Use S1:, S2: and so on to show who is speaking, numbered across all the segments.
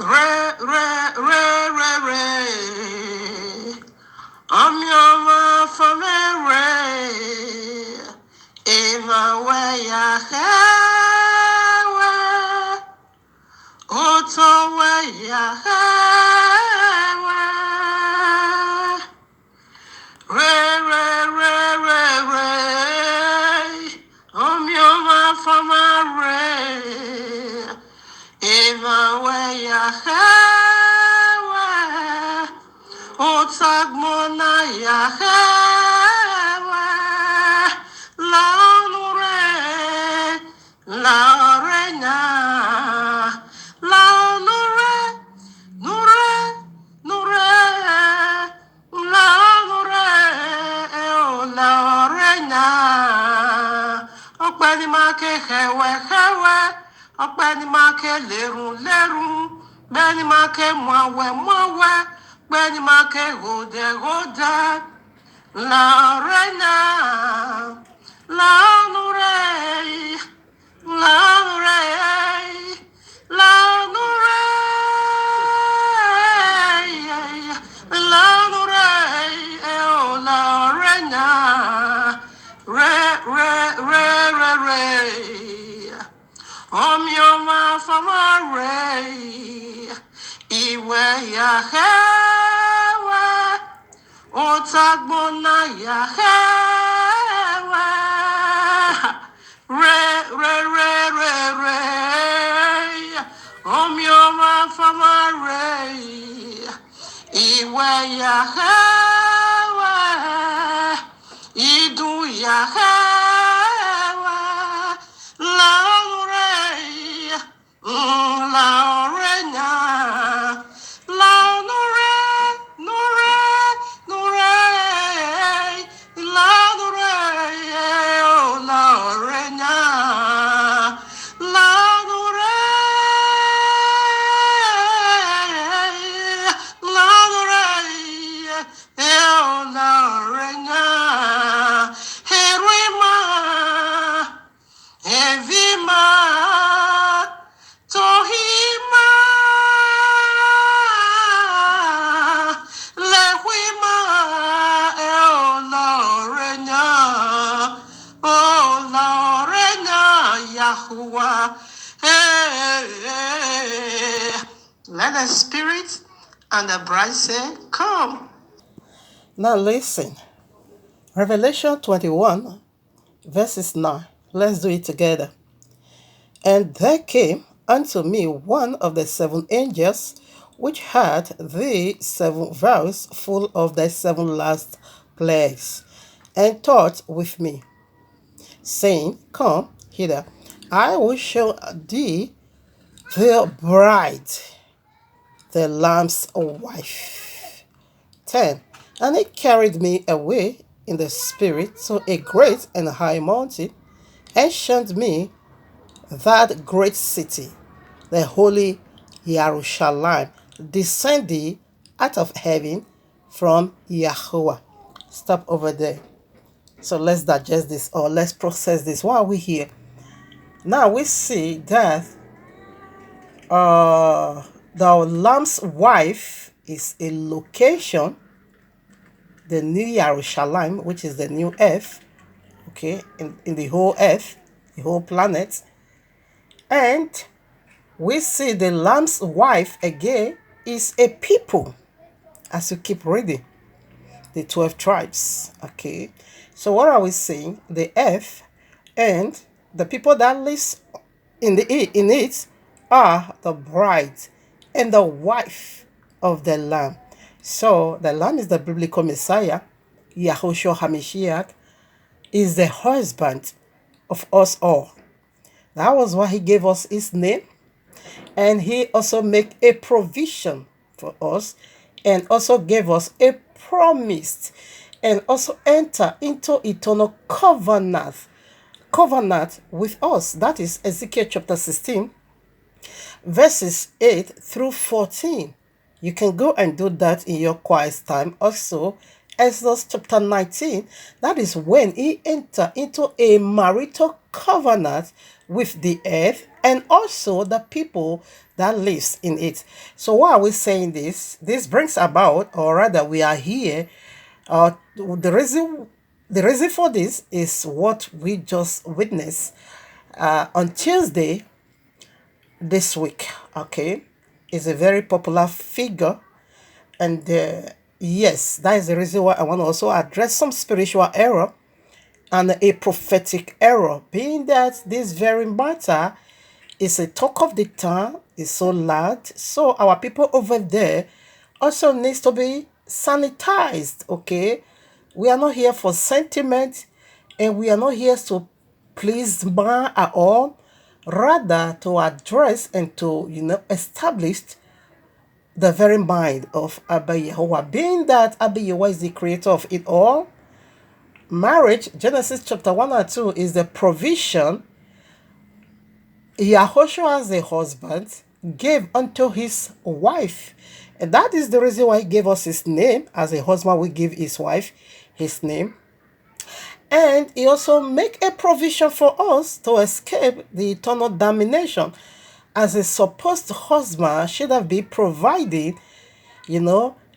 S1: Re, re, re, re, re. I'm your man for re. Eva way ya hewa. Oto way ya hewa. Re, re, re, re, re. I'm your man for re. Eva way ya hewa. Otagmona ya hewa. Laure, Laurena, Laure, Nure, Nure, Laure, Laurena. Ọpẹ́ ni máa ké hẹ̀wẹ̀ hẹ̀wẹ̀, ọpẹ́ ni máa ké lérùn lérùn, bẹ́ẹ̀ ni máa ké mọ̀wẹ̀ mọ̀wẹ̀, bẹ́ẹ̀ ni máa ké hòdẹ̀ hòdẹ̀. Laurena, Laure, Laure, Laure, Laure, oh Laurena, re, re, re, re, re. Your mouth from a ray, Iwe ya hewa, Otagbona ya hewa, re, re, re, re, re. Your mouth from a ray, Iwe ya hewa, Idu ya hewa, Laure, Laurena, Laure, Nure, Nure, Laure, oh Laurena, Laure, Laure, oh Laurena, Herima, Evima, Tohima, Lehima, Lorena, Yahuwah. Hey, hey. Let the spirit and the bride say, come. Now listen. Revelation 21, verses 9. Let's do it together. And there came unto me one of the 7 angels, which had the 7 vials full of the 7 last plagues, and talked with me, saying, Come hither, I will show thee the bride, the Lamb's wife. 10. And it carried me away in the spirit to a great and high mountain, and showed me that great city, the holy Jerusalem, descending out of heaven from Yahweh. Stop over there. So let's digest this, or let's process this while we're here. Now we see that the Lamb's wife is a location, the new Jerusalem, which is the new earth, okay, in the whole earth, the whole planet. And we see the Lamb's wife again is a people, as you keep reading, the 12 tribes, okay. So what are we saying? The earth and the people that live in it are the bride and the wife of the Lamb. So the Lamb is the biblical Messiah. Yahushua HaMashiach is the husband of us all. That was why he gave us his name. And he also made a provision for us, and also gave us a promise, and also enter into eternal covenant with us. That is Ezekiel chapter 16, verses 8 through 14. You can go and do that in your quiet time. Also, Exodus chapter 19, that is when he entered into a marital covenant with the earth and also the people that lives in it. So why are we saying this? This brings about, or rather we are here, the reason for this is what we just witnessed on Tuesday this week. Okay, is a very popular figure, and yes, that is the reason why I want to also address some spiritual error and a prophetic error, being that this very matter is a talk of the town, is so loud. So our people over there also needs to be sanitized. Okay, we are not here for sentiment, and we are not here to please man at all. Rather, to address and to establish the very mind of Abba Yehovah, being that Abba Yehovah is the creator of it all. Marriage, Genesis chapter 1 and 2, is the provision Yahushua as a husband gave unto his wife. And that is the reason why he gave us his name. As a husband, we give his wife his name. And he also make a provision for us to escape the eternal damnation. As a supposed husband should have been providing,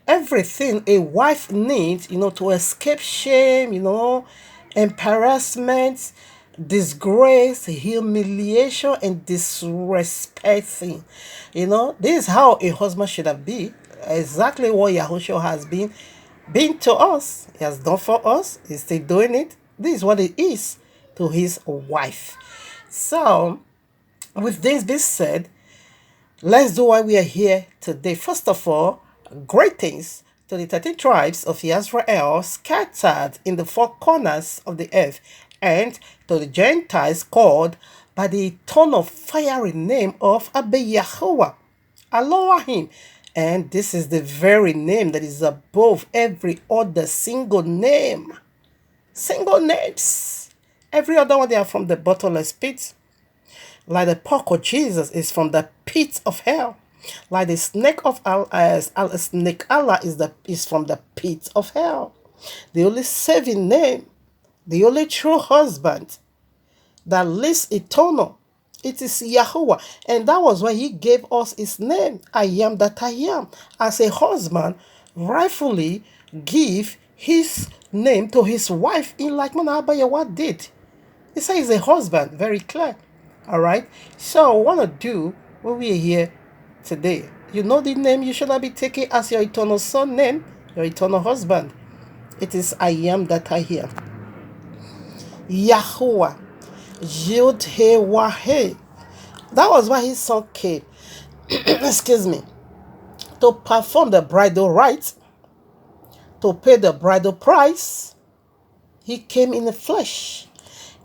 S1: everything a wife needs, to escape shame, embarrassment, disgrace, humiliation, and disrespecting. This is how a husband should have been. Exactly what Yahushua has been to us. He has done for us. He's still doing it. This is what it is to his wife. So, with this being said, let's do why we are here today. First of all, greetings to the 13 tribes of Israel scattered in the four corners of the earth, and to the Gentiles called by the eternal fiery name of Abba Yahuwah, Elohim. And this is the very name that is above every other single name. Single names. Every other one, they are from the bottomless pit. Like the pork of Jesus is from the pit of hell. Like the snake of snake Allah is from the pit of hell. The only saving name, the only true husband that lives eternal, it is Yahuwah. And that was why he gave us his name, I am that I am. As a husband, rightfully give his name to his wife in like manner Abba Yahuwah did. He says he's a husband, very clear. All right. So what I want to do when we are here today, you know the name you should not be taking as your eternal son name, your eternal husband. It is I am that I am. Yahuwah. Yud He Wah He. That was why his son came. Excuse me. To perform the bridal rites, to pay the bridal price. He came in the flesh.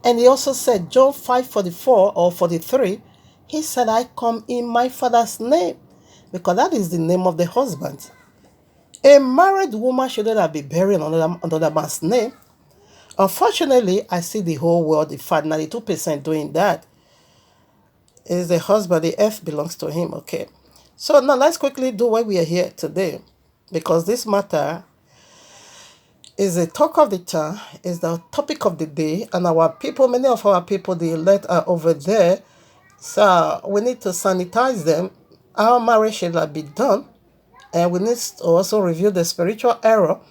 S1: And he also said, John 5:44 or 43, he said, I come in my Father's name, because that is the name of the husband. A married woman shouldn't have been buried another man's name. Unfortunately, I see the whole world, in fact, 92% doing that. Is the husband, the F belongs to him, okay? So now let's quickly do why we are here today, because this matter is a talk of the town, is the topic of the day, and our people, many of our people, the elect are over there, so we need to sanitize them. Our marriage should not be done, and we need to also review the spiritual error.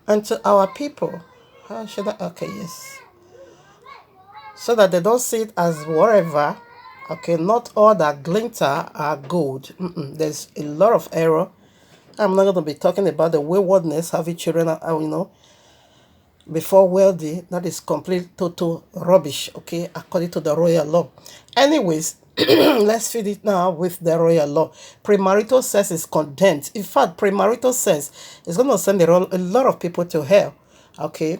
S1: And to our people, how should I? Okay, yes, so that they don't see it as whatever. Okay, not all that glitter are gold. There's a lot of error. I'm not going to be talking about the waywardness, having children, before wealthy. That is complete total rubbish, okay, according to the royal law. Anyways, let's feed it now with the royal law. Premarital sex is condemned. In fact, premarital sex is going to send a lot of people to hell, okay?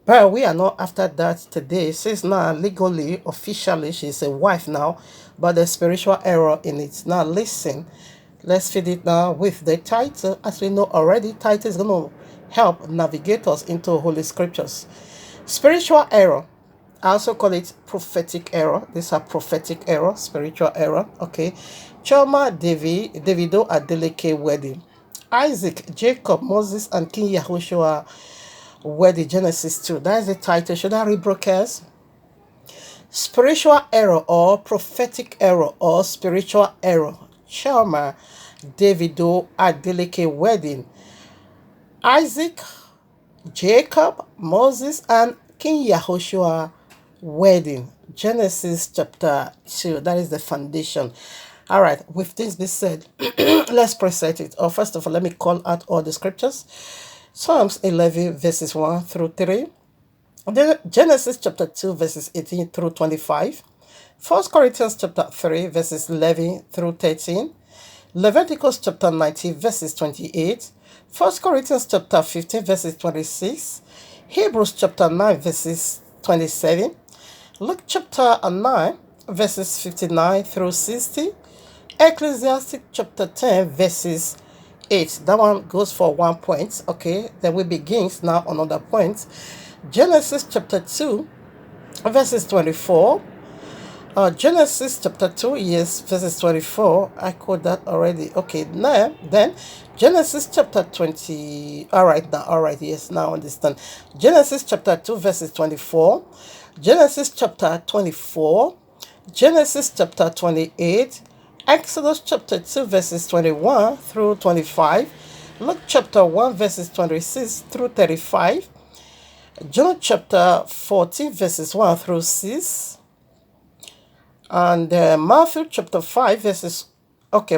S1: But we are not after that today. Since now legally, officially, she's a wife now, but the spiritual error in it. Now listen, let's feed it now with the title. As we know already, title is going to help navigate us into Holy Scriptures. Spiritual error. I also call it prophetic error. These are prophetic error, spiritual error. Okay. Choma Davido Adeleke wedding. Isaac, Jacob, Moses, and King Yahushua wedding, Genesis 2. That is the title. Should I read broadcast? Spiritual error or prophetic error or spiritual error. Chama Davido Adeleke wedding. Isaac, Jacob, Moses, and King Yahushua wedding. Genesis chapter 2. That is the foundation. All right, with this being said, let's present it. Or first of all, let me call out all the scriptures. Psalms 11, verses 1 through 3. Genesis chapter 2, verses 18 through 25. 1 Corinthians chapter 3, verses 11 through 13. Leviticus chapter 19, verses 28. 1 Corinthians chapter 15, verses 26. Hebrews chapter 9, verses 27. Luke chapter 9, verses 59 through 60. Ecclesiastic chapter 10, verses 8. That one goes for 1 point. Okay, then we begins now another point. Genesis chapter 2, verses 24. Genesis chapter 2, yes, verses 24. I quote that already. Okay, now, then, Genesis chapter 20. All right, yes, now I understand. Genesis chapter 2, verses 24. Genesis chapter 24. Genesis chapter 28. Exodus chapter 2, verses 21 through 25. Luke chapter 1, verses 26 through 35. John chapter 14, verses 1 through 6. And Matthew chapter 5,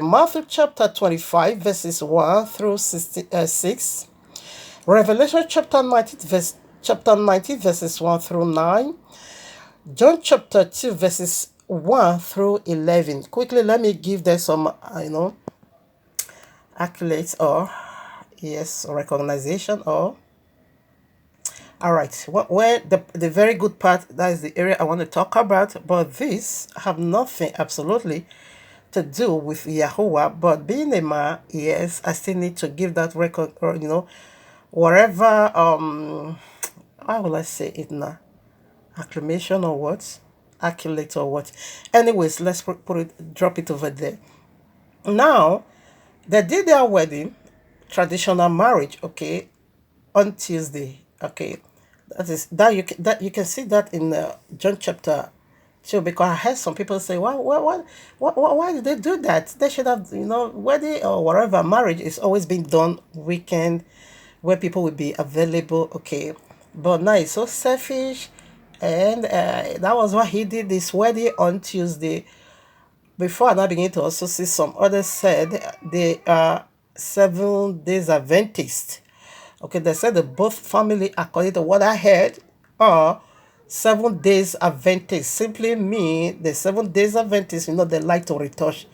S1: Matthew chapter 25, verses 1 through 6. Revelation chapter 19, verses 1 through 9. John chapter 2, verses 1 through 11. Quickly, let me give them some, accolades or, yes, recognition or. All right, where the very good part, that is the area I want to talk about, but this have nothing absolutely to do with Yahuwah, but being a man, yes, I still need to give that record, or, whatever, how will I say it now? Acclamation or what? Accolade or what? Anyways, let's drop it over there. Now, they did their wedding, traditional marriage, okay, on Tuesday, okay. That you can see that in John chapter 2, because I heard some people say, why did they do that? They should have, wedding or whatever, marriage is always been done weekend where people will be available, okay. But now it's so selfish, and that was why he did this wedding on Tuesday. Before I now begin to also see some others said they are 7 days Adventist. Okay, they said that both family, according to what I heard, are 7 days Adventist. Simply mean the 7 days Adventist, they like to retouch.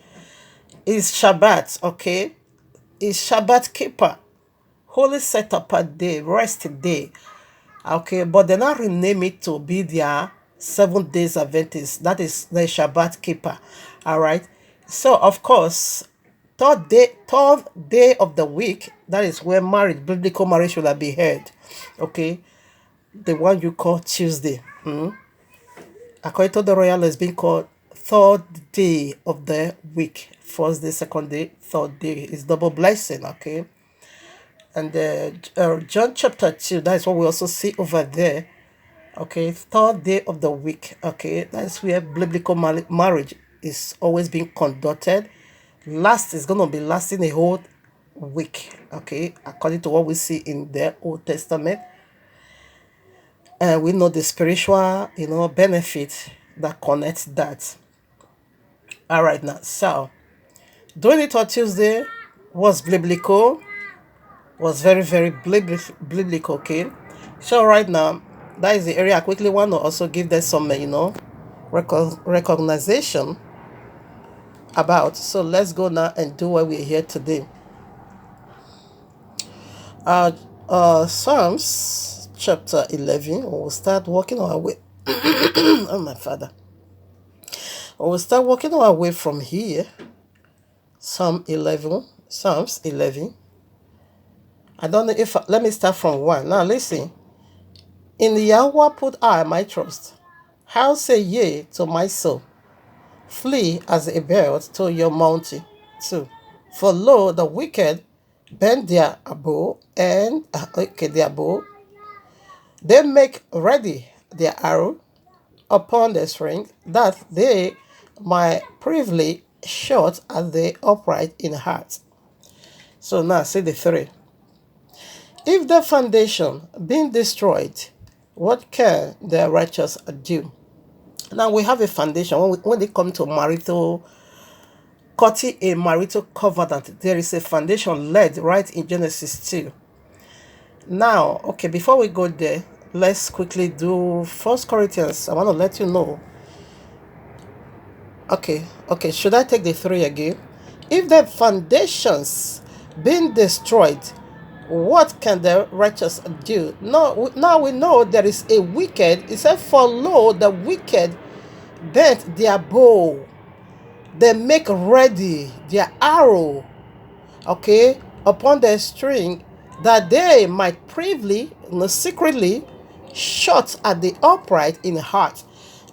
S1: Is Shabbat, okay? Is Shabbat keeper. Holy set apart day, rest day. Okay, but they now rename it to be their 7 days Adventist. That is the Shabbat keeper. All right. So of course, third day of the week, that is where biblical marriage will be held. Okay, the one you call Tuesday. According to the royal, is being called third day of the week. First day, second day, third day is double blessing. Okay, and John chapter 2, that is what we also see over there. Okay, third day of the week. Okay, that's where biblical marriage is always being conducted. Last is going to be lasting a whole week. Okay, according to what we see in the Old Testament. And we know the spiritual, benefit that connects that. All right, now, so doing it on Tuesday was biblical, was very, very biblical, okay? So right now, that is the area I quickly want to also give them some, recognition about. So let's go now and do what we're here today. Psalms chapter 11, we'll start walking our way. Oh, my father. We'll start walking our way from here. Psalms 11. I don't know if, let me start from 1. Now listen. In Yahweh put I my trust. How say ye to my soul? Flee as a bird to your mountain. 2. For lo, the wicked bend their bow, their bow. They make ready their arrow. upon the string, that they might privily shut at the upright in heart. So now see the three. If the foundation being destroyed, what can the righteous do? Now we have a foundation. When they come to marital, cutting a marital covenant, there is a foundation laid right in Genesis 2. Now, okay, before we go there, let's quickly do First Corinthians. I want to let you know. Okay, should I take the three again? If the foundations being destroyed, what can the righteous do? Now we know there is a wicked. It said, for lo, the wicked bent their bow, they make ready their arrow, okay, upon the string, that they might privily, secretly shot at the upright in heart.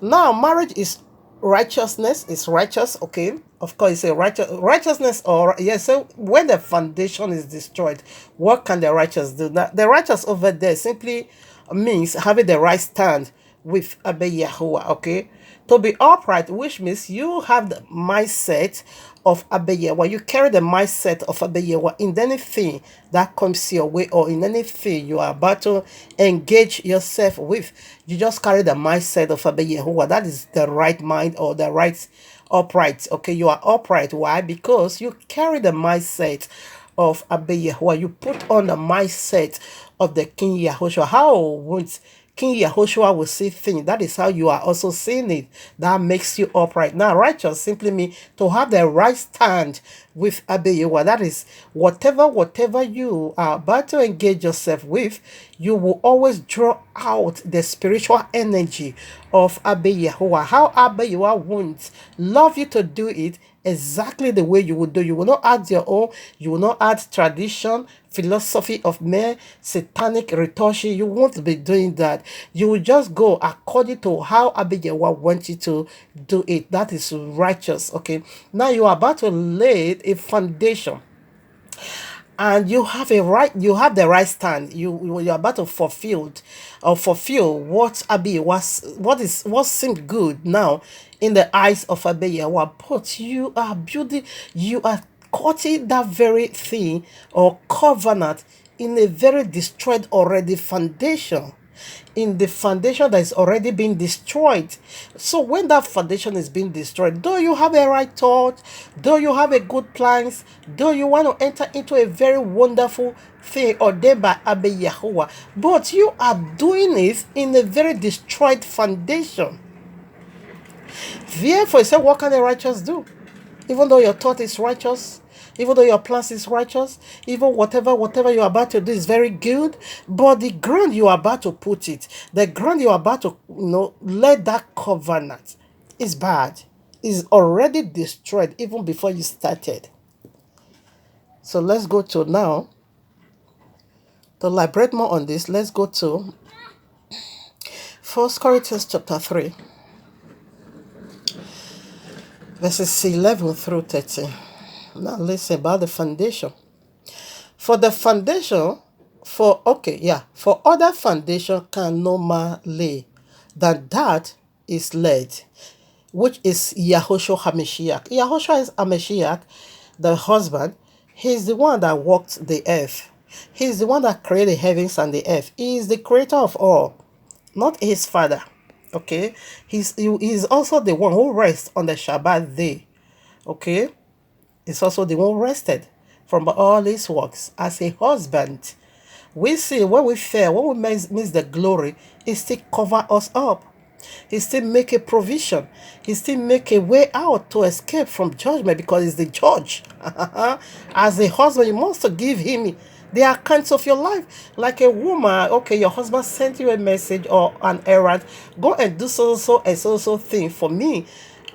S1: Now, marriage is righteousness, is righteous, okay. Of course, it's a righteousness, or yes. So when the foundation is destroyed, what can the righteous do? Now, the righteous over there simply means having the right stand with Abba Yahuwah, okay? To be upright, which means you have the mindset of Abba Yahuwah. You carry the mindset of Abba Yahuwah in anything that comes your way, or in anything you are about to engage yourself with. You just carry the mindset of Abba Yahuwah. That is the right mind, or the right upright. Okay, you are upright. Why? Because you carry the mindset of Abba Yahuwah. You put on the mindset of the King Yahushua. How would King Yahushua will see things? That is how you are also seeing it. That makes you upright. Now, righteous simply means to have the right stand with Abba Yahuwah. That is, whatever you are about to engage yourself with, you will always draw out the spiritual energy of Abba Yahuwah. How Abba Yahuwah wants love you to do it exactly the way you would do. You will not add your own. You will not add tradition, philosophy of man, satanic rhetoric. You won't be doing that. You will just go according to how Abba Yahuwah wants you to do it. That is righteous. Okay. Now you are about to lay a foundation, and you have the right stand. You're about to fulfill what Abi was, what seemed good now in the eyes of Abba Yahuwah. But you are building, you are cutting that very thing or covenant in a very destroyed already foundation, in the foundation that is already being destroyed. So when that foundation is being destroyed, though you have a right thought, though you have a good plans, though you want to enter into a very wonderful thing ordained by Abba Yahuwah, but you are doing it in a very destroyed foundation. Therefore, he said, what can the righteous do? Even though your thought is righteous, even though your plans is righteous, even whatever you're about to do is very good, but the ground you are about to put it, the ground you are about to, let that covenant is bad, is already destroyed even before you started. So let's go to now, to elaborate more on this, let's go to 1 Corinthians chapter 3, verses 11 through 13. Now listen about the foundation. For the foundation, for other foundation can no man lay than that is laid, which is Yahushua HaMashiach. Yahushua is HaMashiach, the husband. He's the one that walked the earth. He's the one that created the heavens and the earth. He is the creator of all, not his father. Okay, he's also the one who rests on the Shabbat day. Okay, he's also the one who rested from all his works as a husband. We see when we fail, when we miss the glory, he still cover us up. He still make a provision. He still make a way out to escape from judgment, because he's the judge. As a husband, you must give him the accounts of your life. Like a woman, okay, your husband sent you a message or an errand, go and do so and so thing for me.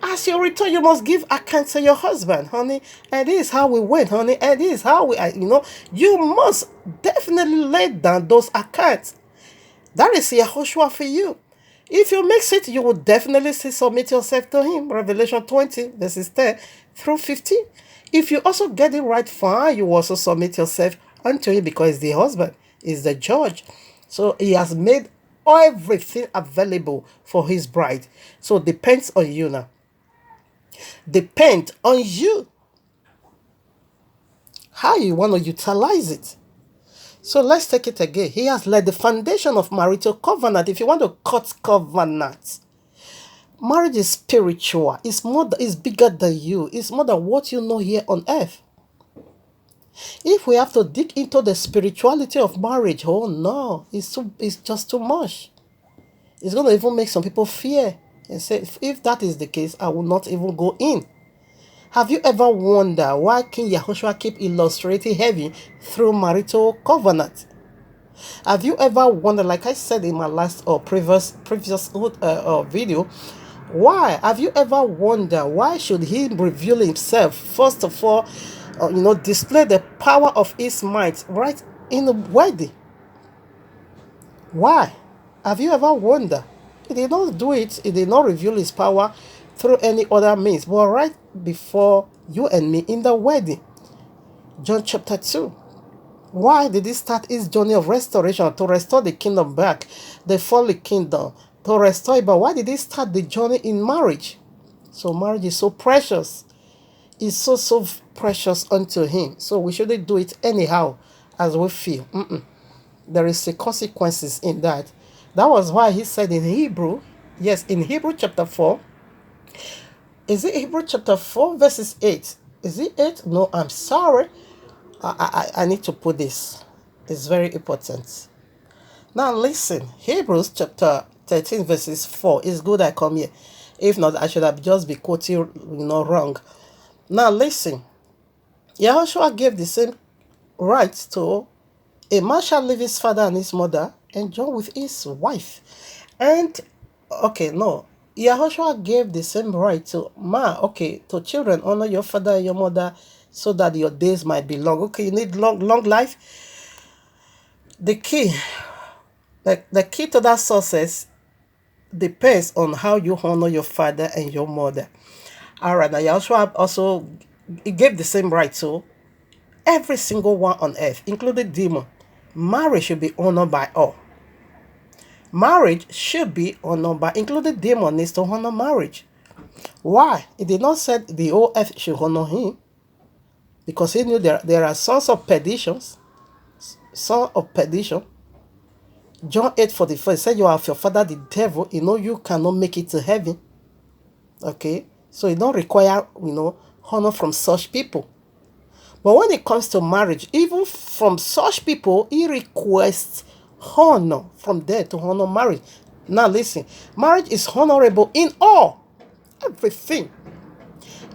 S1: As you return, you must give account to your husband, honey. And this is how we went, honey. And this is how you must definitely lay down those accounts. That is Yahushua for you. If you mix it, you will definitely submit yourself to him. Revelation 20, verses 10 through 15. If you also get it right, fine, you also submit yourself unto him, because the husband is the judge. So he has made everything available for his bride. So depends on you now. Depend on you how you want to utilize it. So let's take it again. He has laid the foundation of marital covenant. If you want to cut covenant, marriage is spiritual. It's more. It's bigger than you. It's more than what you know here on earth. If we have to dig into the spirituality of marriage, oh no, it's just too much. It's going to even make some people fear and say, if that is the case, I will not even go in. Have you ever wondered why King Yahushua keep illustrating heaven through marital covenant? Have you ever wondered, like I said in my last or previous video, why? Have you ever wondered why should he reveal himself? First of all, display the power of his might right in the wedding. Why? Have you ever wondered? He did not do it. He did not reveal his power through any other means, but right before you and me in the wedding. John chapter 2. Why did he start his journey of restoration? To restore the kingdom back, the fallen kingdom, to restore it. But why did he start the journey in marriage? So marriage is so precious. It's so precious unto him. So we shouldn't do it anyhow as we feel. There is a consequences in that. That was why he said in Hebrew, yes, in Hebrew chapter 4, is it Hebrew chapter 4 verses 8? Is it 8? No, I'm sorry. I need to put this. It's very important. Now listen, Hebrews chapter 13 verses 4. It's good I come here. If not, I should have just been quoting wrong. Now listen. Yahushua gave the same right to a man shall leave his father and his mother and join with his wife. And Yahushua gave the same right to to children, honor your father and your mother so that your days might be long. Okay, you need long life. The key to that success depends on how you honor your father and your mother. All right, now Yahushua also gave the same right to every single one on earth, including demon. Marriage should be honored by all. Marriage should be honored by, including demon needs to honor marriage. Why? He did not say the whole earth should honor him, because he knew there are sons of perdition. Son of perdition. John 8:44 said, you are of your father the devil. You cannot make it to heaven. Okay? So it don't require, honor from such people. But when it comes to marriage, even from such people, he requests honor from there to honor marriage. Now listen, marriage is honorable in all, everything.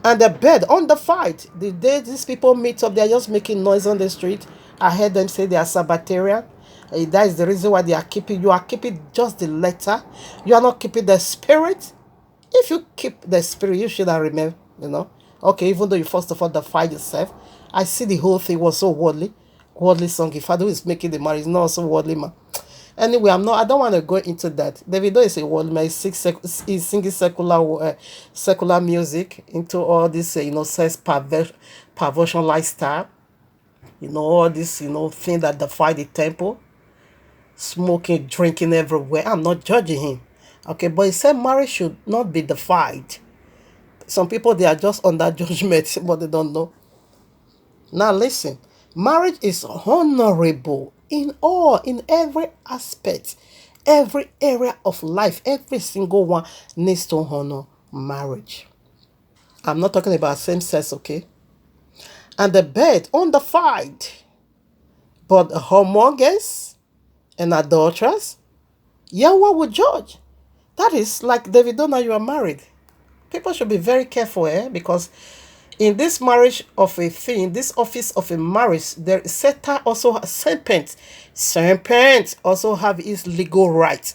S1: And the bed, undefiled. The day these people meet up, they are just making noise on the street. I heard them say they are Sabbatarian. That is the reason why you are keeping just the letter. You are not keeping the spirit. If you keep the spirit, you should have remembered, Okay, even though you first of all defy yourself. I see the whole thing was so worldly. Worldly song. If Father is making the marriage, not so worldly man. Anyway, I don't want to go into that. Davido is a worldly man. He's singing secular music into all this, sex perversion lifestyle. All this, thing that defy the temple. Smoking, drinking everywhere. I'm not judging him. Okay, but he said marriage should not be defied. Some people, they are just under judgment, but they don't know. Now listen, marriage is honorable in every aspect, every area of life. Every single one needs to honor marriage. I'm not talking about same sex, okay? And the bed undefiled, but homogous and adulterers, Yahweh will judge. That is like Davido, now you are married. People should be very careful, because in this marriage of a thing, this office of a marriage, there Satan also has serpent. Serpent also have his legal right.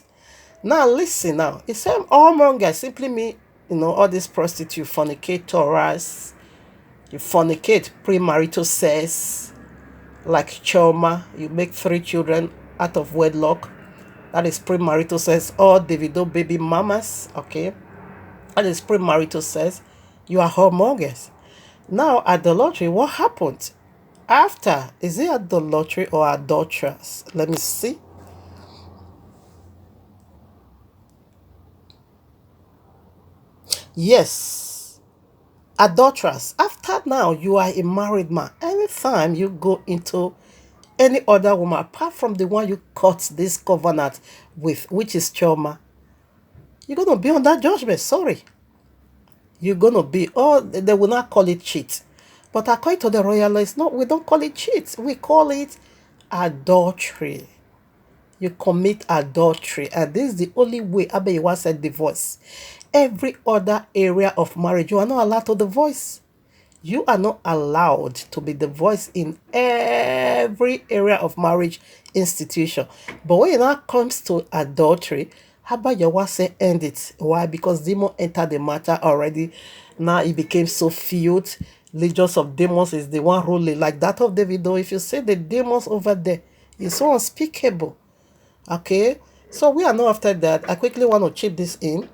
S1: Now listen now. It said whoremonger simply mean, all these prostitute, fornicators, you fornicate premarital sex, like Choma, you make 3 children out of wedlock. That is premarital sex. Or Davido baby mamas, okay? That is premarital sex. You are whoremongers. Now, adultery, what happened? After, is it adultery or adulteress? Let me see. Yes, adulterers. After now, you are a married man. Anytime you go into any other woman, apart from the one you cut this covenant with, which is Choma, you're going to be on that judgment. Sorry. You're going to be, oh, they will not call it cheat. But according to the royalists, no, we don't call it cheat. We call it adultery. You commit adultery. And this is the only way Abeyiwa said divorce. Every other area of marriage, you are not allowed to divorce. You are not allowed to be divorced in every area of marriage institution. But when it now comes to adultery, Abayawa say end it. Why? Because demon entered the matter already. Now it became so filled. Legions of demons is the one ruling, like that of David. Though, if you say the demons over there, it's so unspeakable. Okay, so we are not after that. I quickly want to chip this in.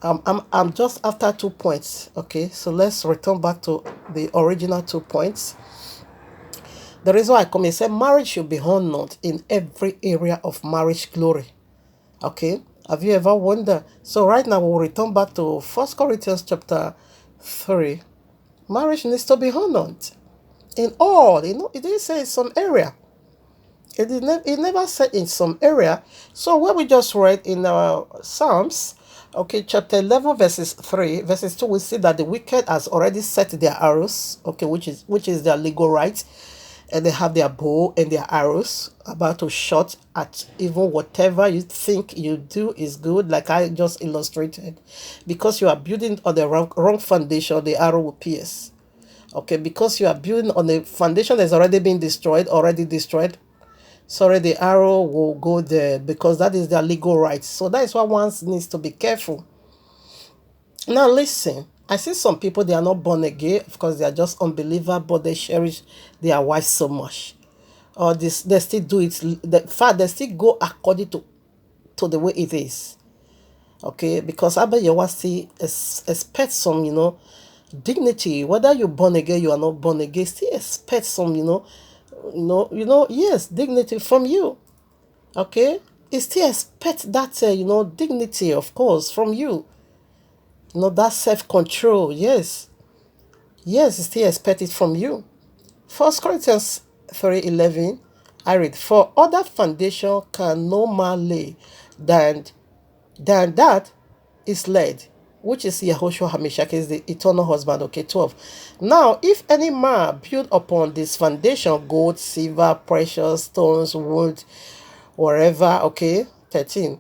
S1: I'm just after 2 points. Okay, so let's return back to the original 2 points. The reason why I come here say marriage should be honored in every area of marriage glory. Okay, have you ever wondered? So right now we'll return back to 1 Corinthians chapter 3. Marriage needs to be honored in all. It didn't say in some area. It never said in some area. So what we just read in Psalms, okay, chapter 11, verses 3, verses 2, we see that the wicked has already set their arrows, okay, which is their legal right, and they have their bow and their arrows about to shot at even whatever you think you do is good, like I just illustrated. Because you are building on the wrong foundation, the arrow will pierce. Okay, because you are building on a foundation that's already been already destroyed, sorry, the arrow will go there because that is their legal right. So that is why one needs to be careful. Now listen, I see some people, they are not born again. Of course, they are just unbeliever, but they cherish their wife so much. Or this, they still do it. The fact they still go according to the way it is. Okay, because Abayawa still expect some, dignity. Whether you're born again, you are not born again, still expect some, yes, dignity from you. Okay, it still expect that dignity, of course, from you. That self-control. Yes, it still expect it from you. 1 Corinthians 3:11, I read, for other foundation can no man lay than that is laid, which is Yahushua Hamishak, is the eternal husband. Okay, 12. Now, if any man build upon this foundation, gold, silver, precious stones, wood, wherever, okay, 13.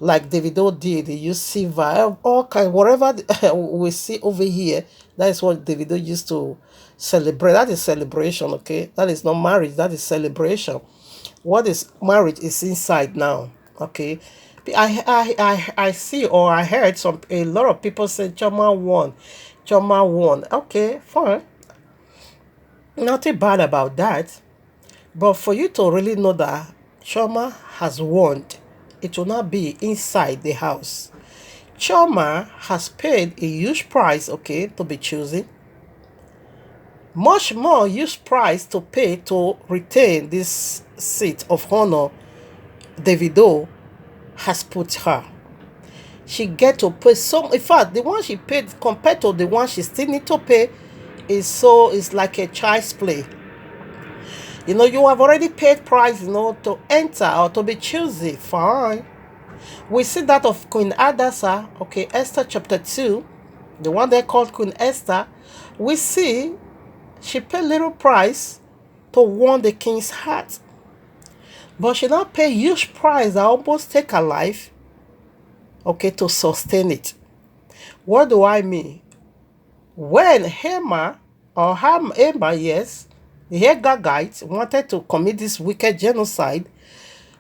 S1: Like Davido did, he used silver, all kind, whatever we see over here, that is what Davido used to celebrate. That is celebration, okay? That is not marriage, that is celebration. What is marriage is inside now, okay? I see, or I heard a lot of people say Choma won. Okay, fine. Nothing bad about that. But for you to really know that Choma has won, it will not be inside the house. Choma has paid a huge price, okay, to be chosen. Much more huge price to pay to retain this seat of honor Davido has put her. She get to pay some. In fact, the one she paid compared to the one she still need to pay is like a child's play. You have already paid price, to enter or to be chosen. Fine. We see that of Queen Hadassah, okay, Esther chapter 2, the one they called Queen Esther. We see she paid little price to win the king's heart. But she now pay huge price that almost take her life, okay, to sustain it. What do I mean? When Haman, yes, the Agagite wanted to commit this wicked genocide,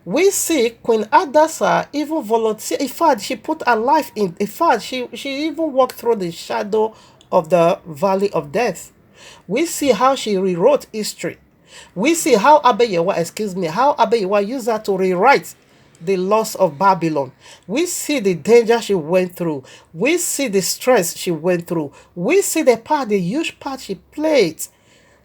S1: we see Queen Hadassah even volunteer. In fact, she put her life in. In fact, she even walked through the shadow of the valley of death. We see how she rewrote history. We see how Abeyewa used her to rewrite the loss of Babylon. We see the danger she went through. We see the stress she went through. We see the huge part she played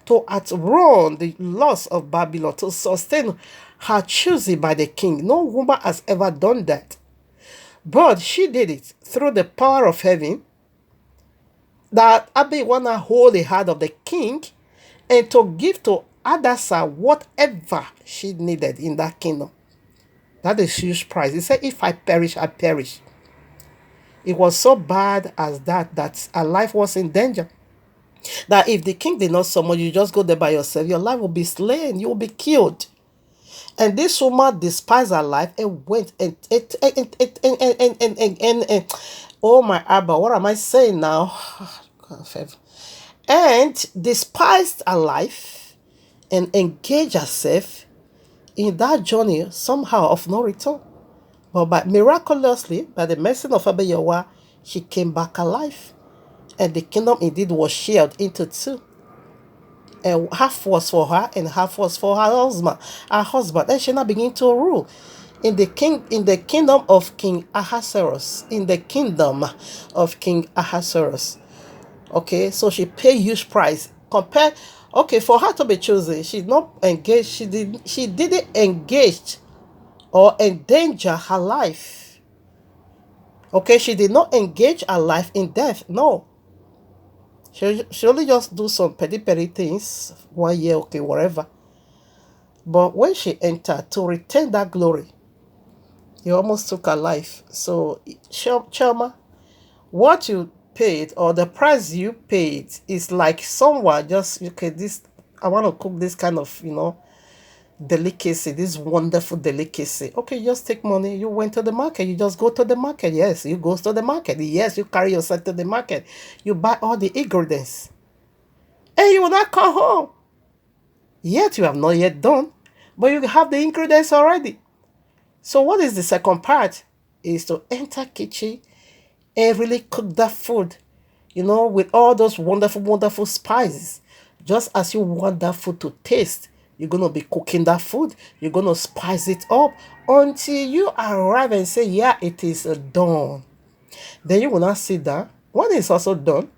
S1: to outrun the loss of Babylon, to sustain her choosing by the king. No woman has ever done that. But she did it through the power of heaven. that Abi wanna hold the heart of the king and to give to Hadassah whatever she needed in that kingdom. That is huge price. He said, if I perish, I perish. It was so bad as that her life was in danger. That if the king did not summon you, just go there by yourself, your life will be slain, you will be killed. And this woman despised her life and went and oh my Abba, what am I saying now? And despised her life and engaged herself in that journey somehow of no return. But miraculously, by the mercy of Abba Yahweh, she came back alive. And the kingdom indeed was shared into two. And half was for her and half was for her husband. And she now began to rule in the kingdom of King Ahasuerus. In the kingdom of King Ahasuerus. Okay, so she paid huge price. For her to be chosen, she not engaged. She didn't engage or endanger her life. Okay, she did not engage her life in death. No. She only just do some petty things, 1 year, okay, whatever. But when she entered to retain that glory, he almost took her life. So, Chama, what you paid or the price you paid is like someone just, okay, I want to cook this kind of, delicacy, this wonderful delicacy. Okay, you just take money, you went to the market, you just go to the market. Yes, you go to the market. Yes, you carry yourself to the market. You buy all the ingredients. And you will not come home. Yet you have not yet done, but you have the ingredients already. So what is the second part? Is to enter kitchen and really cook that food, with all those wonderful, wonderful spices. Just as you want that food to taste, you're going to be cooking that food. You're going to spice it up until you arrive and say, yeah, it is done. Then you will not sit down. When it's also done,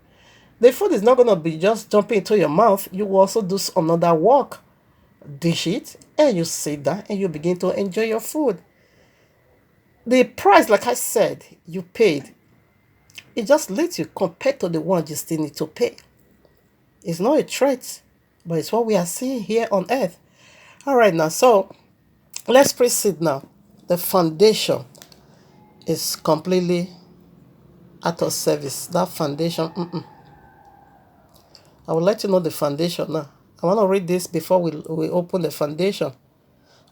S1: the food is not going to be just jumping into your mouth. You will also do another work. Dish it, and you sit down and you begin to enjoy your food. The price, like I said, you paid, it just lets you compared to the one you still need to pay. It's not a threat, but it's what we are seeing here on earth. All right, now, so let's proceed now. The foundation is completely out of service. That foundation, I will let you know the foundation now. I want to read this before we open the foundation.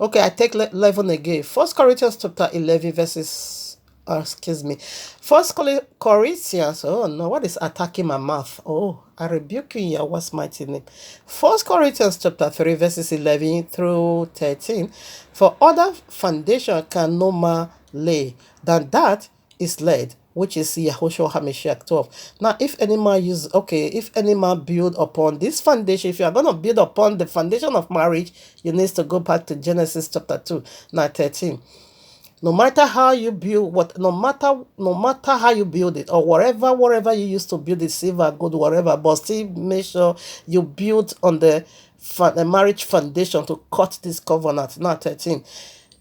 S1: Okay, I take 11 again. 1 Corinthians chapter 11 verses, First Corinthians, oh no, what is attacking my mouth? Oh, I rebuke you in Yahweh's mighty name. 1 Corinthians chapter 3 verses 11 through 13. For other foundation can no man lay than that is laid, which is Yahushua HaMashiach 12. Now, if any man build upon this foundation, if you are going to build upon the foundation of marriage, you need to go back to Genesis chapter 2, now 13. No matter how you build, no matter how you build it, or whatever you used to build it, silver, gold, whatever, but still make sure you build on the marriage foundation to cut this covenant. Now 13.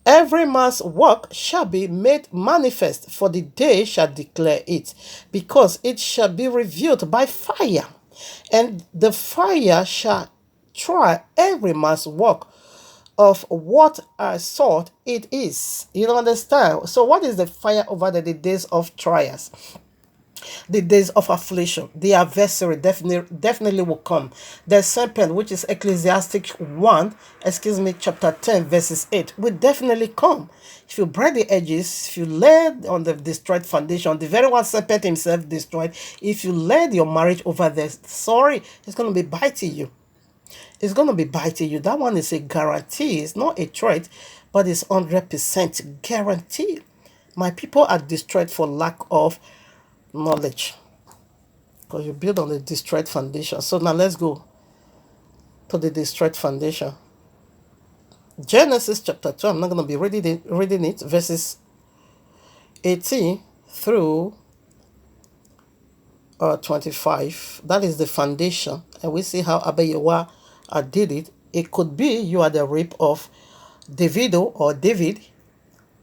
S1: Every man's work shall be made manifest, for the day shall declare it, because it shall be revealed by fire, and the fire shall try every man's work of what sort it is. You don't understand? So what is the fire over the days of trials? The days of affliction, the adversary definitely will come. The serpent, which is Ecclesiastic 1, chapter 10, verses 8, will definitely come. If you break the edges, if you lay on the destroyed foundation, the very one serpent himself destroyed, if you laid your marriage over there, sorry, it's going to be biting you. It's going to be biting you. That one is a guarantee. It's not a threat, but it's 100% guarantee. My people are destroyed for lack of knowledge, because you build on the destroyed foundation. So now let's go to the destroyed foundation. Genesis chapter 2, I'm not going to be reading it, verses 18 through 25. That is the foundation, and we see how Abba Yahweh did it. It could be you are the rib of Davido or David.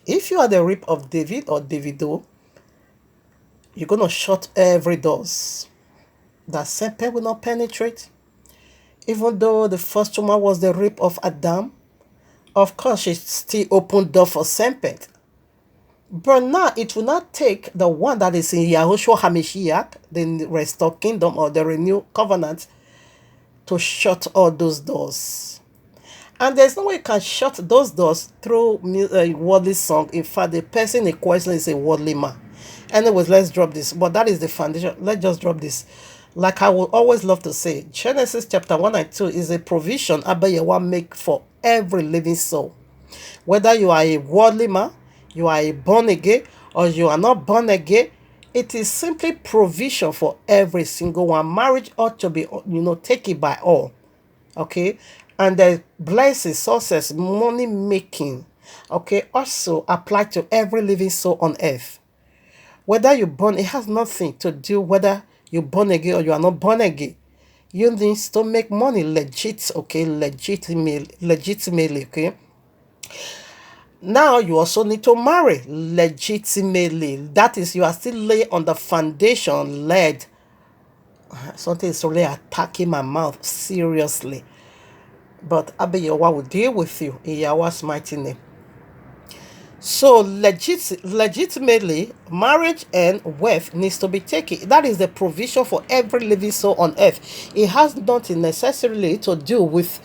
S1: If you are the rib of David or Davido, you're going to shut every doors. That serpent will not penetrate. Even though the first woman was the rib of Adam, of course, she still opened door for serpent. But now it will not take the one that is in Yahushua HaMashiach, the restored kingdom or the renewed covenant, to shut all those doors. And there's no way you can shut those doors through a worldly song. In fact, the person in question is a worldly man. Anyways, let's drop this. But that is the foundation. Let's just drop this. Like I would always love to say, Genesis chapter 1 and 2 is a provision Abba Yahweh make for every living soul. Whether you are a worldly man, you are a born again, or you are not born again, it is simply provision for every single one. Marriage ought to be, taken by all. Okay? And the blessings, sources, money making, okay, also apply to every living soul on earth. Whether you're born, it has nothing to do whether you're born again or you are not born again. You need to make money legitimately, okay? Now you also need to marry legitimately. That is, you are still laying on the foundation led. Something is really attacking my mouth seriously. But Abba Yahweh will deal with you in Yahweh's mighty name. So legitimately, marriage and wealth needs to be taken. That is the provision for every living soul on earth. It has nothing necessarily to do with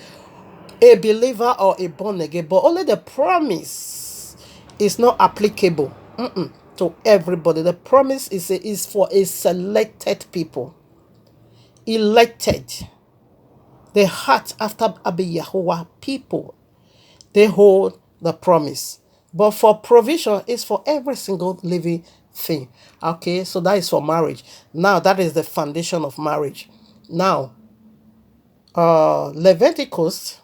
S1: a believer or a born again, but only the promise is not applicable to everybody. The promise is for a selected people, elected, the heart after Abba Yahuwah people. They hold the promise, but for provision is for every single living thing. Okay, so that is for marriage. Now that is the foundation of marriage. Now, Leviticus.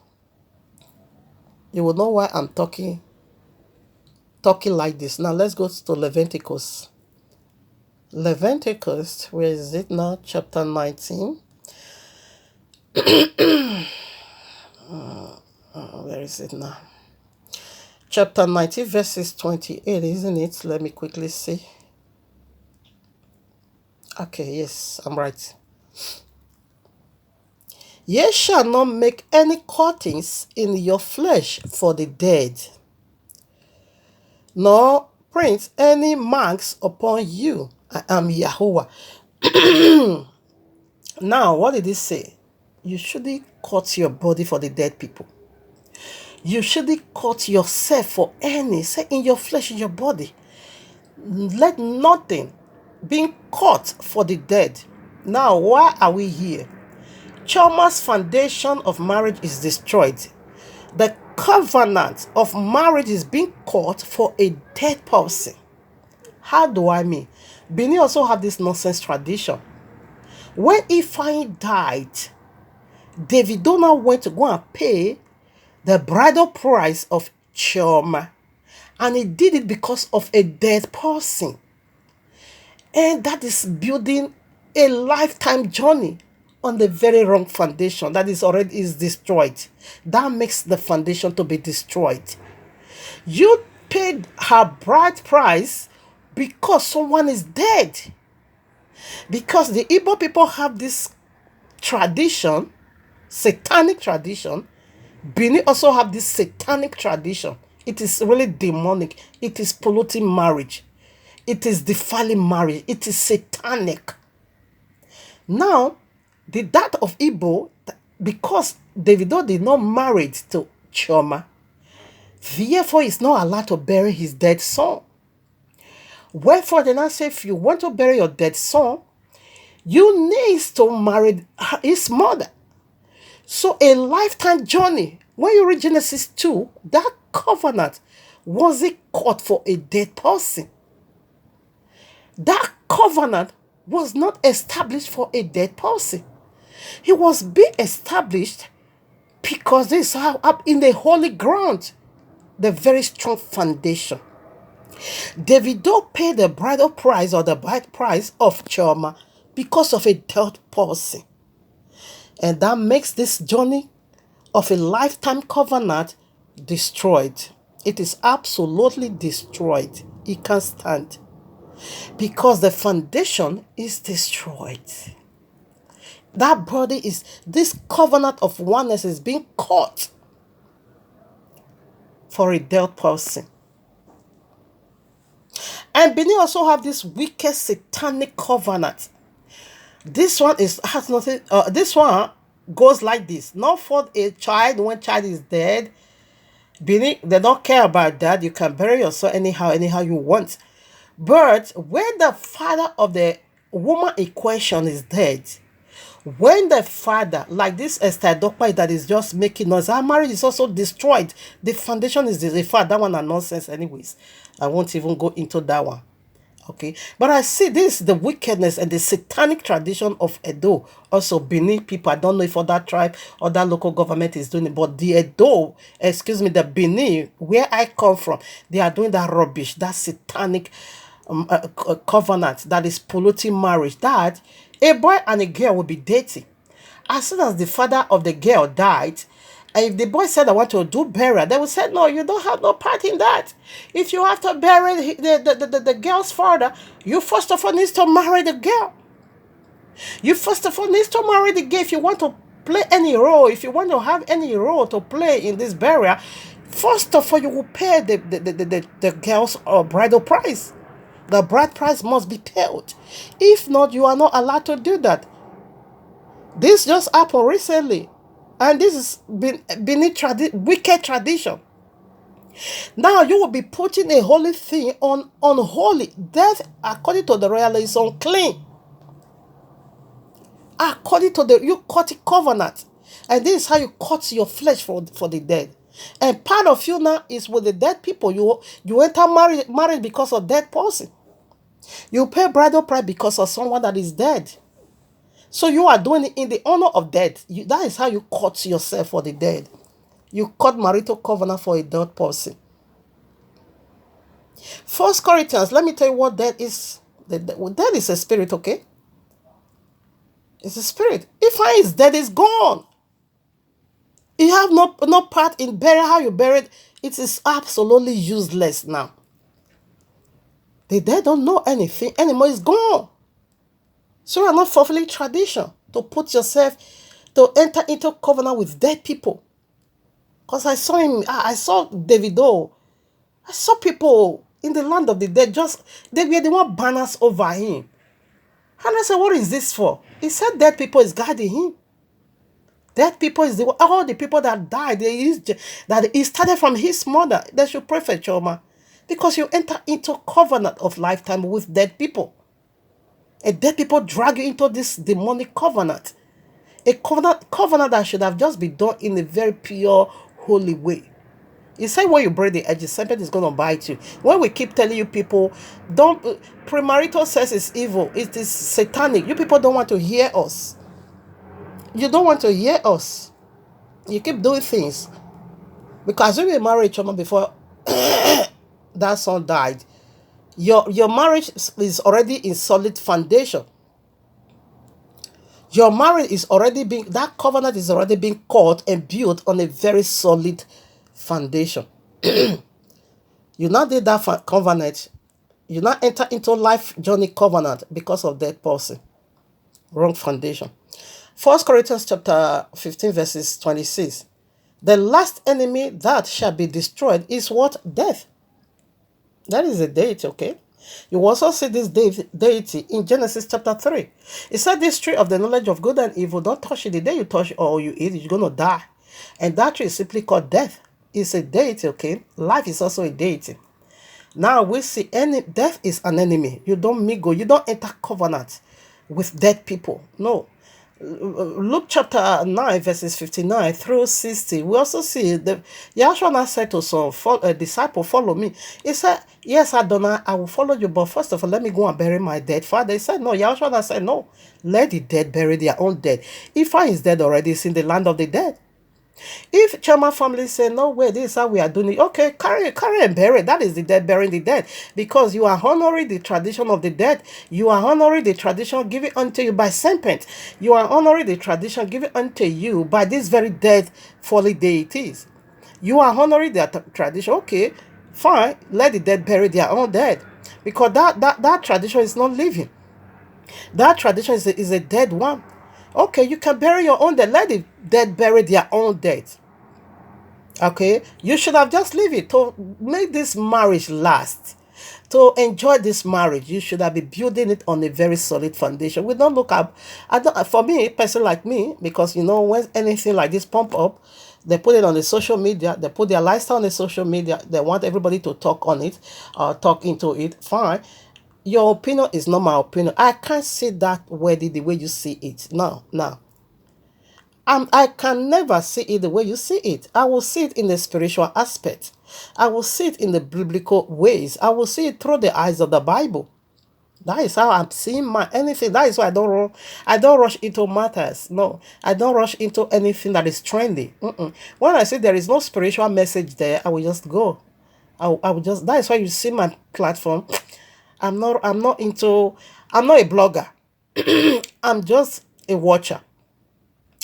S1: You will know why I'm talking like this. Now let's go to Leviticus. Leviticus, where is it now? Chapter 19. Where is it now? Chapter 19, verses 28, isn't it? Let me quickly see. Okay, yes, I'm right. Ye shall not make any cuttings in your flesh for the dead, nor print any marks upon you. I am Yahuwah. Now, what did he say? You shouldn't cut your body for the dead people. You shouldn't cut yourself for any, say in your flesh, in your body. Let nothing be cut for the dead. Now, why are we here? Chalmers' foundation of marriage is destroyed. The covenant of marriage is being cut for a dead person. How do I mean? Benin also have this nonsense tradition. When Ifeanyi died, Davidona went to go and pay the bridal price of Chioma. And he did it because of a dead person. And that is building a lifetime journey on the very wrong foundation that is destroyed. That makes the foundation to be destroyed. You paid her bride price because someone is dead. Because the Igbo people have this tradition, satanic tradition. Benin also have this satanic tradition. It is really demonic. It is polluting marriage. It is defiling marriage. It is satanic. Now, that of Igbo, because Davido did not marry to Chioma, therefore is not allowed to bury his dead son. Wherefore, they now say, if you want to bury your dead son, you need to marry his mother. So a lifetime journey. When you read Genesis 2, that covenant wasn't cut for a dead person. That covenant was not established for a dead person. It was being established because this is up in the holy ground, the very strong foundation. Davido paid the bridal price or the bride price of Chioma because of a dead person. And that makes this journey of a lifetime covenant destroyed. It is absolutely destroyed. It can't stand. Because the foundation is destroyed. That body is, this covenant of oneness is being caught for a dead person. And Benin also have this wicked satanic covenant. This one has nothing. This one goes like this: not for a child when child is dead. Benin, they don't care about that. You can bury yourself anyhow you want. But when the father of the woman in question is dead, when the father, like this Esther Dokpai that is just making noise, our marriage is also destroyed. The foundation is the fact that one are nonsense, anyways. I won't even go into that one. Okay, but I see this, the wickedness and the satanic tradition of Edo, also Benin people. I don't know if other tribe or that local government is doing it, but the Edo, excuse me, the Benin, where I come from, they are doing that rubbish, that satanic covenant that is polluting marriage, that a boy and a girl will be dating. As soon as the father of the girl died, and if the boy said, I want to do burial, they would say, no, you don't have no part in that. If you have to bury the girl's father, you first of all need to marry the girl. You first of all need to marry the girl if you want to play any role, if you want to have any role to play in this burial. First of all, you will pay the girl's bridal price. The bride price must be paid. If not, you are not allowed to do that. This just happened recently. And this is Benin wicked tradition. Now you will be putting a holy thing on unholy. Death, according to the royal, is unclean. According to you cut covenant. And this is how you cut your flesh for the dead. And part of you now is with the dead people. You enter marriage because of dead person. You pay bridal price because of someone that is dead. So you are doing it in the honor of death. That is how you cut yourself for the dead. You cut marital covenant for a dead person. 1 Corinthians, let me tell you what death is. Death is a spirit, okay? It's a spirit. If I is dead, it's gone. You have no part in burial, how you buried. It is absolutely useless now. The dead don't know anything anymore. It's gone. So you are not fulfilling tradition to put yourself, to enter into covenant with dead people. Because I saw him, I saw Davido. I saw people in the land of the dead, they were the one banners over him. And I said, what is this for? He said dead people is guiding him. Dead people is all the people that died, that he started from his mother. They should pray for Choma. Because you enter into covenant of lifetime with dead people. And dead people drag you into this demonic covenant. A covenant that should have just been done in a very pure, holy way. You say when you break the edge, the serpent is going to bite you. When we keep telling you people, don't, premarital sex is evil. It is satanic. You people don't want to hear us. You don't want to hear us. You keep doing things. Because when you married Choma before that son died, your marriage is already in solid foundation. Your marriage is already being, that covenant is already being caught and built on a very solid foundation. You now did that covenant. You now enter into life journey covenant because of that person. Wrong foundation. 1 Corinthians chapter 15 verses 26. The last enemy that shall be destroyed is what? Death. That is a deity, okay? You also see this deity in Genesis chapter 3. It said this tree of the knowledge of good and evil, don't touch it. The day you touch or you eat it, you're going to die. And that tree is simply called death. It's a deity, okay? Life is also a deity. Now we see death is an enemy. You don't mingle. You don't enter covenant with dead people. No. Luke chapter 9 verses 59 through 60, we also see Yahshua said to some disciple, follow me. He said, yes, Adonai, I will follow you, but first of all, let me go and bury my dead father. He said, no. Yahshua said, no, let the dead bury their own dead. If I is dead already, it's in the land of the dead. If Choma family say, no way, this is how we are doing it, okay, carry and bury. That is the dead burying the dead. Because you are honoring the tradition of the dead. You are honoring the tradition given unto you by serpent. You are honoring the tradition given unto you by these very dead fallen deities. You are honoring their tradition. Okay, fine. Let the dead bury their own dead. Because that tradition is not living. That tradition is a dead one. Okay, you can bury your own dead. Let the dead bury their own dead. Okay, you should have just leave it to make this marriage last. To enjoy this marriage, you should have been building it on a very solid foundation. We don't look up. I don't. For me, person like me, because when anything like this pump up, they put it on the social media. They put their lifestyle on the social media. They want everybody to talk on it, talk into it. Fine. Your opinion is not my opinion. I can't see that wedding the way you see it. No, no. I can never see it the way you see it. I will see it in the spiritual aspect. I will see it in the biblical ways. I will see it through the eyes of the Bible. That is how I'm seeing my anything. That is why I don't rush into matters. No, I don't rush into anything that is trendy. Mm-mm. When I say there is no spiritual message there, I will just go. I will just. That is why you see my platform. I'm not a blogger. I'm just a watcher.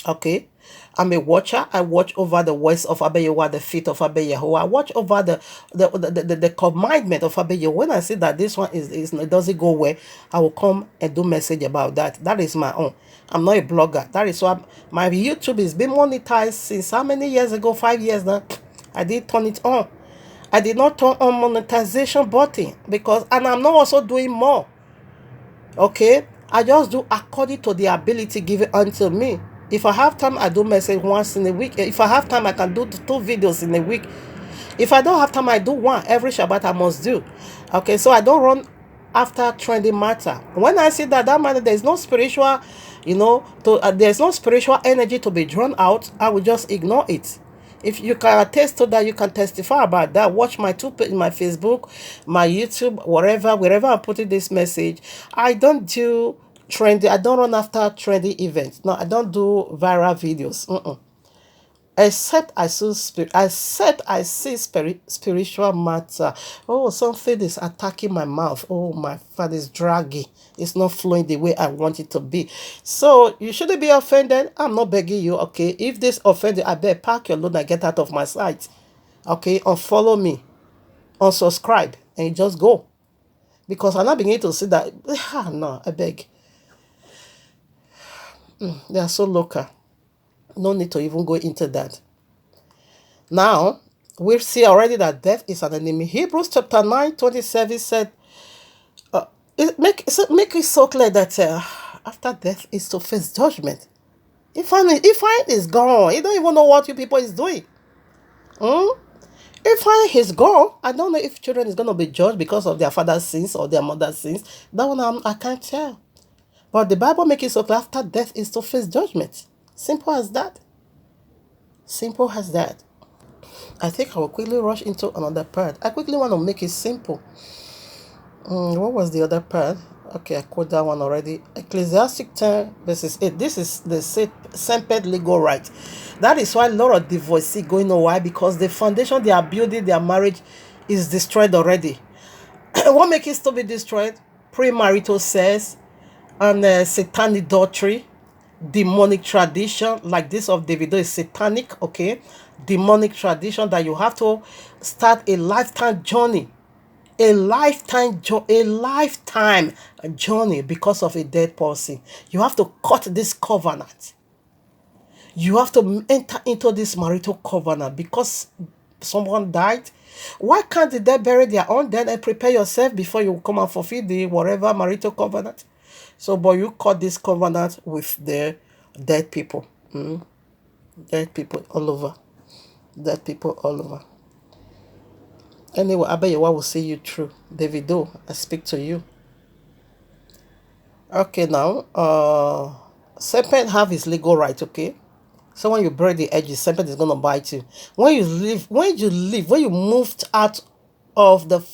S1: Okay. I'm a watcher. I watch over the words of Abeyewa, the feet of Abeyeho. I watch over the commandment of Abeyeho. When I see that this one is it doesn't go well, I will come and do message about that. That is my own. I'm not a blogger. That is why my YouTube is been monetized since how many years ago? 5 years now. I did turn it on. I did not turn on monetization button because, and I'm not also doing more. Okay, I just do according to the ability given unto me. If I have time, I do message once in a week. If I have time, I can do two videos in a week. If I don't have time, I do one every Shabbat. I must do. Okay, so I don't run after trending matter. When I see that matter, there's no spiritual, there's no spiritual energy to be drawn out, I will just ignore it. If you can attest to that, you can testify about that. Watch my my Facebook, my YouTube, wherever I'm putting this message. I don't do trendy. I don't run after trendy events. No, I don't do viral videos. Except I see spiritual matter. Oh, something is attacking my mouth. Oh, my fat is draggy. It's not flowing the way I want it to be. So you shouldn't be offended. I'm not begging you. Okay, if this offended, I better pack your load and get out of my sight. Okay, unfollow me, unsubscribe, and you just go. Because I'm not beginning to see that. No, I beg. They are so local. No need to even go into that. Now, we see already that death is an enemy. Hebrews chapter 9:27 said, make it so clear that after death is to face judgment. If I is gone, you don't even know what you people is doing. If I is gone, I don't know if children is going to be judged because of their father's sins or their mother's sins. That one I can't tell. But the Bible makes it so clear after death is to face judgment. Simple as that. Simple as that. I think I will quickly rush into another part. I quickly want to make it simple. What was the other part? Okay, I quote that one already. Ecclesiastic 10 verses 8. This is the semper legal right. That is why a lot of divorcee going on. Why? Because the foundation they are building their marriage is destroyed already. What makes it to be destroyed? Premarital sex and satanic adultery, demonic tradition like this of Davido is satanic. Okay, demonic tradition that you have to start a lifetime journey, a lifetime journey because of a dead person. You have to cut this covenant. You have to enter into this marital covenant because someone died. Why can't the dead bury their own dead and prepare yourself before you come and fulfill the whatever marital covenant? So, but you cut this covenant with the dead people. Dead people all over. Dead people all over. Anyway, Abayewa will see you through. Davido, I speak to you. Okay, now, serpent have his legal right, okay? So when you break the edges, serpent is gonna bite you. When you moved out of the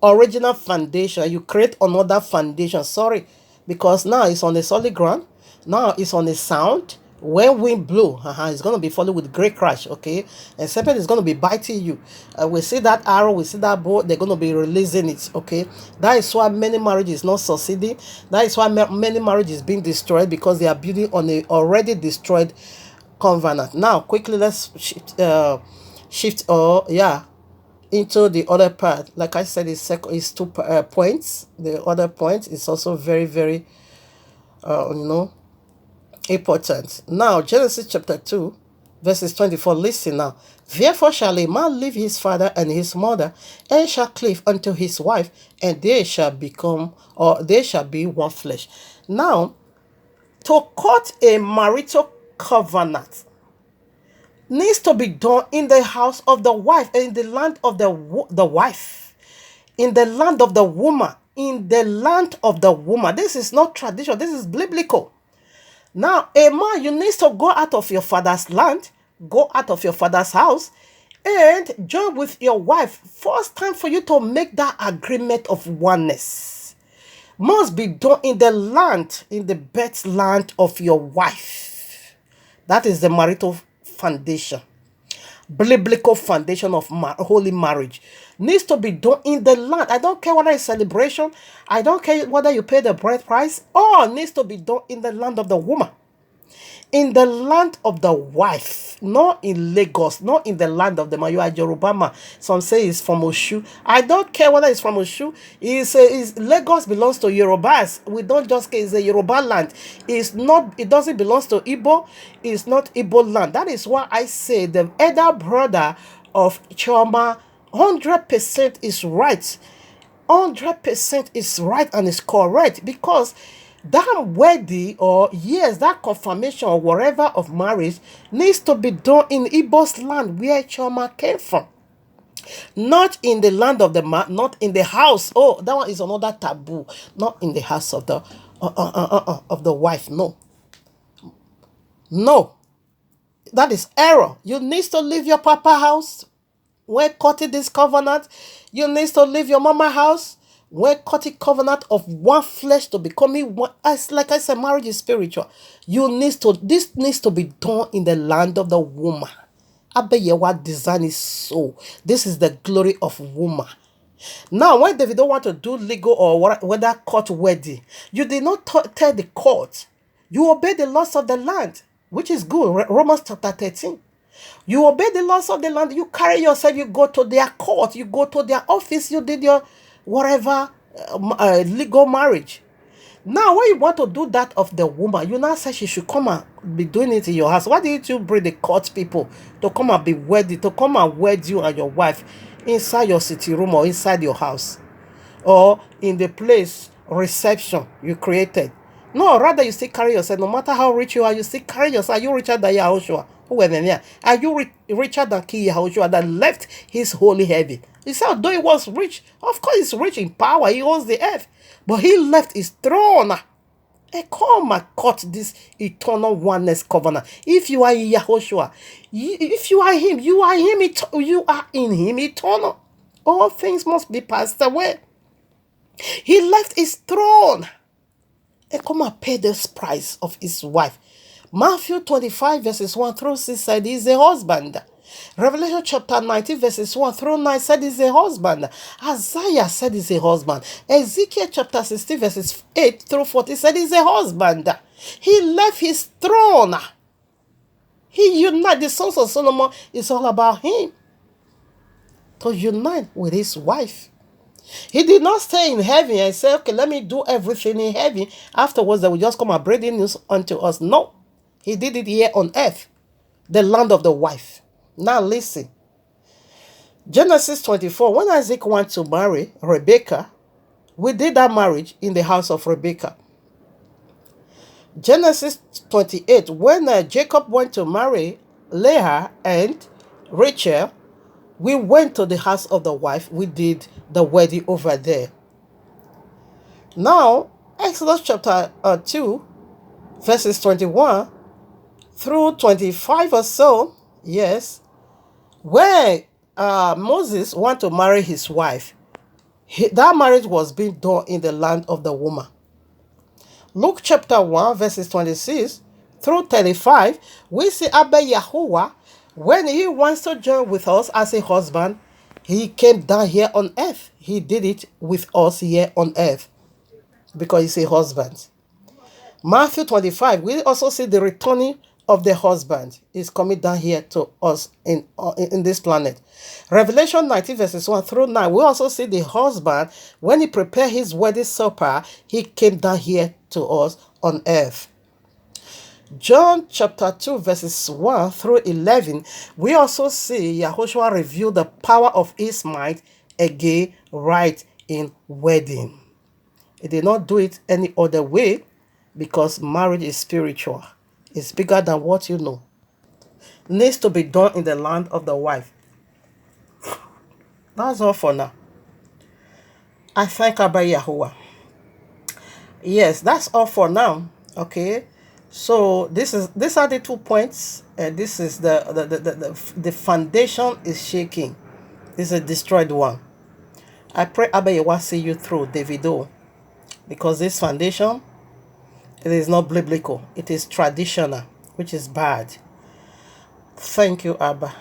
S1: original foundation, you create another foundation. Sorry, because now it's on a solid ground. Now it's on a sound. When wind blow, it's gonna be followed with great crash. Okay, and serpent is gonna be biting you. We see that arrow, we see that bow. They're gonna be releasing it. Okay, that is why many marriages not succeeding. That is why many marriages being destroyed because they are building on a already destroyed covenant. Now, quickly let's shift into the other part. Like I said, it's two points. The other point is also very very uh, you know Important. Now, Genesis chapter 2, verses 24. Listen now. Therefore shall a man leave his father and his mother, and shall cleave unto his wife, and they shall become, or they shall be one flesh. Now, to cut a marital covenant needs to be done in the house of the wife, in the land of the wife, in the land of the woman, in the land of the woman. This is not tradition. This is biblical. Now, a man, you need to go out of your father's land, go out of your father's house, and join with your wife. First time for you to make that agreement of oneness must be done in the land, in the birth land of your wife. That is the marital foundation. Biblical foundation of holy marriage needs to be done in the land. I don't care whether it's celebration, I don't care whether you pay the bride price, all needs to be done in the land of the woman, in the land of the wife, not in Lagos, not in the land of the man. You are Yoruba man. Some say it's from Oshu. I don't care whether it's from Oshu. Lagos belongs to Yorubas. We don't just say it's a Yoruba land. It's not. It doesn't belong to Igbo. It's not Igbo land. That is why I say the elder brother of Chioma 100% is right. 100% is right and is correct, because that wedding, or yes, that confirmation or whatever of marriage needs to be done in Igbo's land where Chioma came from, not in the land of the man, not in the house. Oh, that one is another taboo. Not in the house of the wife. No, no, that is error. You need to leave your papa house when cutting this covenant. You need to leave your mama house when cutting covenant of one flesh to becoming one. As like I said, marriage is spiritual. This needs to be done in the land of the woman. Abeyewa design is so. This is the glory of woman. Now, when David don't want to do legal or whether court wedding, you did not tell the court. You obey the laws of the land, which is good. Romans chapter 13. You obey the laws of the land. You carry yourself. You go to their court. You go to their office. You did your whatever legal marriage. Now, when you want to do that of the woman, you now say she should come and be doing it in your house. Why didn't you bring the court people to come and be wedded, to come and wed you and your wife inside your city room or inside your house, or in the place reception you created? No, rather you still carry yourself. No matter how rich you are, you still carry yourself. Are you richer than Yahushua? Are you richer than King Yahushua that left his holy heaven? He said, although he was rich, of course he's rich in power, he owns the earth, but he left his throne and come and cut this eternal oneness covenant. If you are in Yahushua, if you are him, you are him, you are in him eternal. All things must be passed away. He left his throne and come and pay this price of his wife. Matthew 25 verses 1 through 6 said he's a husband. Revelation chapter 19 verses 1 through 9 said he's a husband. Isaiah said he's a husband. Ezekiel chapter 16 verses 8 through 40 said he's a husband. He left his throne. He united. The sons of Solomon is all about him to unite with his wife. He did not stay in heaven and say, okay, let me do everything in heaven. Afterwards, they will just come and bring the news unto us. No. He did it here on earth, the land of the wife. Now listen. Genesis 24, when Isaac went to marry Rebekah, we did that marriage in the house of Rebekah. Genesis 28, when Jacob went to marry Leah and Rachel, we went to the house of the wife. We did the wedding over there. Now, Exodus chapter 2, verses 21 through 25 or so, yes, when Moses wanted to marry his wife, that marriage was being done in the land of the woman. Luke chapter 1, verses 26 through 35, we see Abba Yahuwah, when he wants to join with us as a husband, he came down here on earth. He did it with us here on earth because he's a husband. Matthew 25, we also see the returning of the husband is coming down here to us in this planet. Revelation 19 verses 1 through 9, we also see the husband, when he prepared his wedding supper, he came down here to us on earth. John chapter 2 verses 1 through 11, we also see Yahushua reveal the power of his might again right in wedding. He did not do it any other way because marriage is spiritual. It's bigger than what you know. Needs to be done in the land of the wife. That's all for now. I thank Abba Yahuwah. Yes, that's all for now. Okay. So these are the 2 points, and this is the foundation is shaking. This is a destroyed one. I pray Abba Yahuwah see you through, Davido, because this foundation, it is not biblical. It is traditional, which is bad. Thank you, Abba.